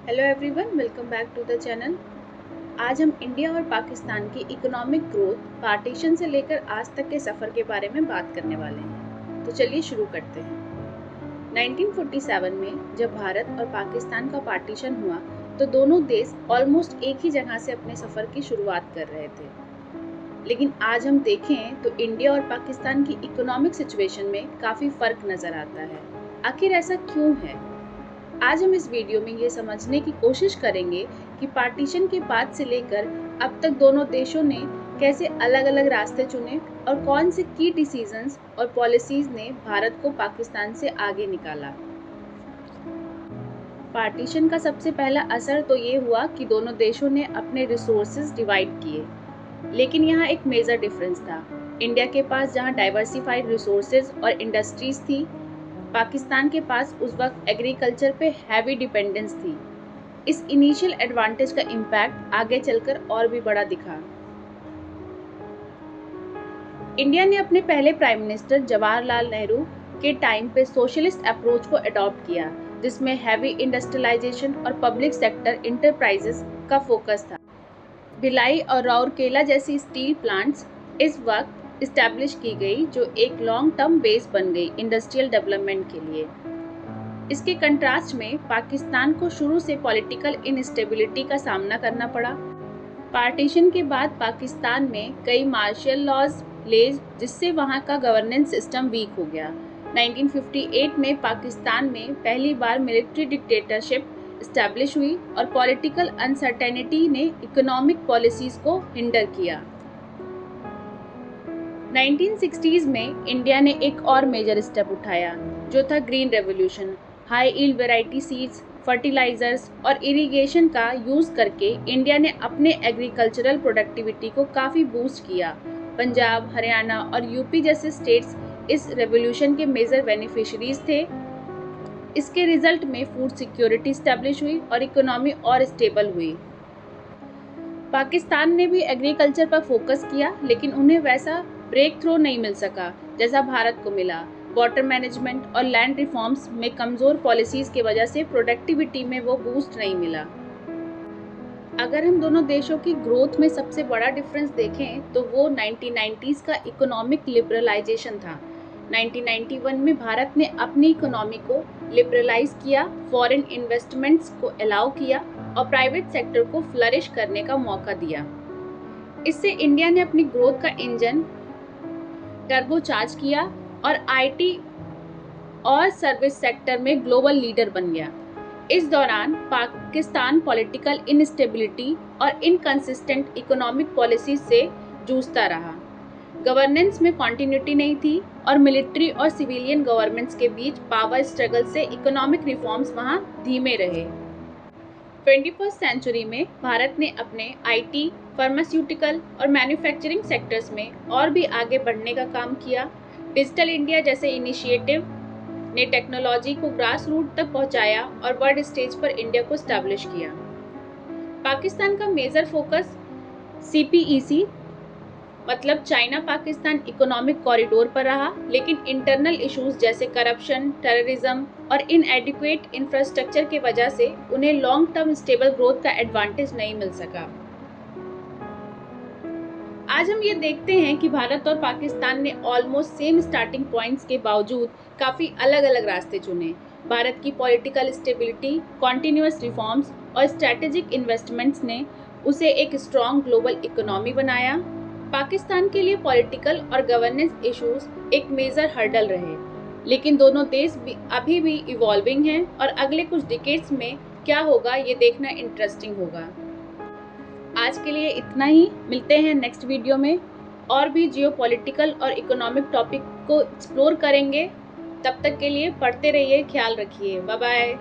Hello everyone, welcome back to the channel. आज हम India और पाकिस्तान की इकोनॉमिक ग्रोथ पार्टीशन से लेकर आज तक के सफ़र के बारे में बात करने वाले हैं। तो चलिए शुरू करते हैं। 1947 में जब भारत और पाकिस्तान का पार्टीशन हुआ तो दोनों देश ऑलमोस्ट एक ही जगह से अपने सफ़र की शुरुआत कर रहे थे। लेकिन आज हम देखें तो इंडिया और पाकिस्तान की इकोनॉमिक सिचुएशन में काफ़ी फ़र्क नज़र आता है। आखिर ऐसा क्यों है? आज हम इस वीडियो में ये समझने की कोशिश करेंगे कि पार्टीशन के बाद से लेकर अब तक दोनों देशों ने कैसे अलग अलग रास्ते चुने और कौन से की डिसीजंस और पॉलिसीज ने भारत को पाकिस्तान से आगे निकाला। पार्टीशन का सबसे पहला असर तो ये हुआ कि दोनों देशों ने अपने रिसोर्सेज डिवाइड किए, लेकिन यहाँ एक मेजर डिफरेंस था। इंडिया के पास जहाँ डाइवर्सिफाइड रिसोर्सेज और इंडस्ट्रीज थी, पाकिस्तान के पास उस वक्त एग्रीकल्चर पे हैवी डिपेंडेंस थी। इस इनिशियल एडवांटेज का इम्पैक्ट आगे चलकर और भी बड़ा दिखा। इंडिया ने अपने पहले प्राइम मिनिस्टर जवाहरलाल नेहरू के टाइम पे सोशलिस्ट अप्रोच को अडॉप्ट किया, जिसमें हैवी इंडस्ट्रियलाइजेशन और पब्लिक सेक्टर इंटरप्राइजेस का फोकस था। भिलाई और राउरकेला जैसी स्टील प्लांट्स इस वक्त इस्टेब्लिश की गई, जो एक लॉन्ग टर्म बेस बन गई इंडस्ट्रियल डेवलपमेंट के लिए। इसके कंट्रास्ट में पाकिस्तान को शुरू से पॉलिटिकल इनस्टेबिलिटी का सामना करना पड़ा। पार्टीशन के बाद पाकिस्तान में कई मार्शल लॉज ले, जिससे वहां का गवर्नेंस सिस्टम वीक हो गया। 1958 में पाकिस्तान में पहली बार मिलिट्री डिक्टेटरशिप इस्टेब्लिश हुई और पॉलिटिकल अनसर्टेनिटी ने इकोनॉमिक पॉलिसीज को हिंडर किया। 1960s में इंडिया ने एक और मेजर स्टेप उठाया, जो था green revolution. High yield variety seeds, fertilisers और इरिगेशन का यूज़ करके इंडिया ने अपने एग्रीकल्चरल प्रोडक्टिविटी को काफ़ी बूस्ट किया। पंजाब, हरियाणा और यूपी जैसे स्टेट्स इस रेवोल्यूशन के मेजर बेनिफिशरीज थे। इसके रिजल्ट में फूड सिक्योरिटी स्टैब्लिश हुई और इकोनॉमी और स्टेबल हुई। पाकिस्तान ने भी एग्रीकल्चर पर फोकस किया, लेकिन उन्हें वैसा ब्रेक थ्रू नहीं मिल सका जैसा भारत को मिला। वाटर मैनेजमेंट और लैंड रिफॉर्म्स में कमज़ोर पॉलिसीज़ की वजह से प्रोडक्टिविटी में वो बूस्ट नहीं मिला। अगर हम दोनों देशों की ग्रोथ में सबसे बड़ा डिफरेंस देखें तो वो 1990s का इकोनॉमिक लिबरलाइजेशन था। 1991 में भारत ने अपनी इकोनॉमी को लिबरलाइज किया, फॉरेन इन्वेस्टमेंट्स को अलाउ किया और प्राइवेट सेक्टर को फ्लरिश करने का मौका दिया। इससे इंडिया ने अपनी ग्रोथ का इंजन टर्बो चार्ज किया और आईटी और सर्विस सेक्टर में ग्लोबल लीडर बन गया। इस दौरान पाकिस्तान पॉलिटिकल इनस्टेबिलिटी और इनकंसिस्टेंट इकोनॉमिक पॉलिसी से जूझता रहा। गवर्नेंस में कॉन्टिन्यूटी नहीं थी और मिलिट्री और सिविलियन गवर्नमेंट्स के बीच पावर स्ट्रगल से इकोनॉमिक रिफॉर्म्स वहां धीमे रहे। 21st सेंचुरी में भारत ने अपने आईटी, फार्मास्यूटिकल और मैन्युफैक्चरिंग सेक्टर्स में और भी आगे बढ़ने का काम किया। डिजिटल इंडिया जैसे इनिशिएटिव ने टेक्नोलॉजी को ग्रास रूट तक पहुंचाया और वर्ल्ड स्टेज पर इंडिया को स्टैब्लिश किया। पाकिस्तान का मेजर फोकस सीपीईसी मतलब चाइना पाकिस्तान इकोनॉमिक कॉरिडोर पर रहा, लेकिन इंटरनल इश्यूज जैसे करप्शन, टेररिज्म और इनएडिक्वेट इंफ्रास्ट्रक्चर की वजह से उन्हें लॉन्ग टर्म स्टेबल ग्रोथ का एडवांटेज नहीं मिल सका। आज हम ये देखते हैं कि भारत और पाकिस्तान ने ऑलमोस्ट सेम स्टार्टिंग पॉइंट्स के बावजूद काफ़ी अलग अलग रास्ते चुने। भारत की पॉलिटिकल स्टेबिलिटी, कॉन्टिन्यूअस रिफॉर्म्स और स्ट्रैटेजिक इन्वेस्टमेंट्स ने उसे एक स्ट्रॉन्ग ग्लोबल इकोनॉमी बनाया। पाकिस्तान के लिए पॉलिटिकल और गवर्नेंस इश्यूज एक मेजर हर्डल रहे, लेकिन दोनों देश अभी भी इवॉल्विंग हैं और अगले कुछ डिकेड्स में क्या होगा ये देखना इंटरेस्टिंग होगा। आज के लिए इतना ही। मिलते हैं नेक्स्ट वीडियो में और भी जियोपॉलिटिकल और इकोनॉमिक टॉपिक को एक्सप्लोर करेंगे। तब तक के लिए पढ़ते रहिए, ख्याल रखिए। Bye bye.